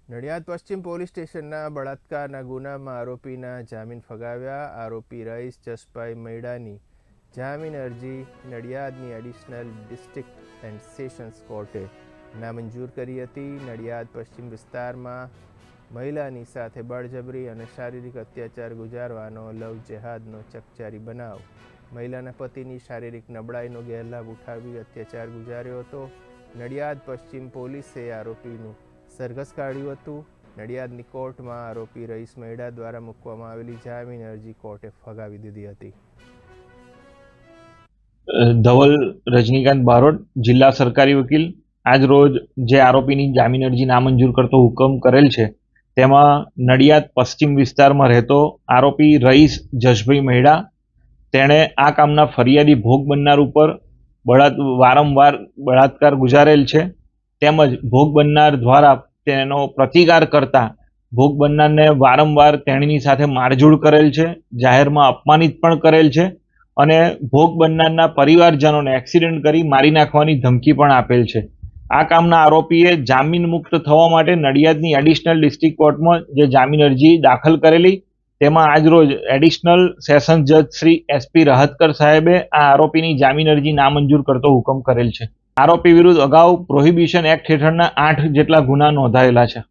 નડિયાદ પશ્ચિમ પોલીસ સ્ટેશનના બળાત્કારના ગુનામાં આરોપીના જામીન ફગાવ્યા. આરોપી રઈસ જસભાઈ મૈડાની જામીન અરજી નડિયાદની એડિશનલ ડિસ્ટ્રિક્ટ એન્ડ સેશન્સ કોર્ટે નામંજૂર કરી હતી. નડિયાદ પશ્ચિમ વિસ્તારમાં મહિલાની સાથે બળજબરી અને શારીરિક અત્યાચાર ગુજારવાનો લવ જેહાદનો ચકચારી બનાવ. મહિલાના પતિની શારીરિક નબળાઈનો ગેરલાભ ઉઠાવી અત્યાચાર ગુજાર્યો હતો. નડિયાદ પશ્ચિમ પોલીસે આરોપીનું સરઘસ કાઢ્યું હતું. નડિયાદની કોર્ટમાં આરોપી રઈસ મૈડા દ્વારા મૂકવામાં આવેલી જામીન અરજી કોર્ટે ફગાવી દીધી હતી. ધવલ રજનીકાંત બારોટ, જિલ્લા સરકારી વકીલ, આજ રોજ જે આરોપીની જામીન અરજી નામંજૂર કરતો હુકમ કરેલ છે તેમાં નડિયાદ પશ્ચિમ વિસ્તારમાં રહેતો આરોપી રઈસ જસભાઈ મૈડા, તેણે આ કામના ફરિયાદી ભોગ બનનાર ઉપર વારંવાર બળાત્કાર ગુજારેલ છે, તેમજ ભોગ બનનાર દ્વારા તેનો પ્રતિકાર કરતા ભોગ બનનારને વારંવાર તેણીની સાથે મારઝૂડ કરેલ છે, જાહેરમાં અપમાનિત પણ કરેલ છે અને ભોગ બનનારના પરિવારજનોને એક્સિડન્ટ કરી મારી નાખવાની ધમકી પણ આપેલ છે. આ કામના આરોપીએ જામીન મુક્ત થવા માટે નડિયાદની એડિશનલ ડિસ્ટ્રિક્ટ કોર્ટમાં જે જામીન અરજી દાખલ કરેલી, તેમાં આજરોજ એડિશનલ સેશન્સ જજ શ્રી SP રહતકર સાહેબે આ આરોપીની જામીન અરજી નામંજૂર કરતો હુકમ કરેલ છે. આરોપી વિરુદ્ધ અગાઉ પ્રોહિબિશન એક્ટ હેઠળના 8 જેટલા ગુના નોંધાયેલા છે.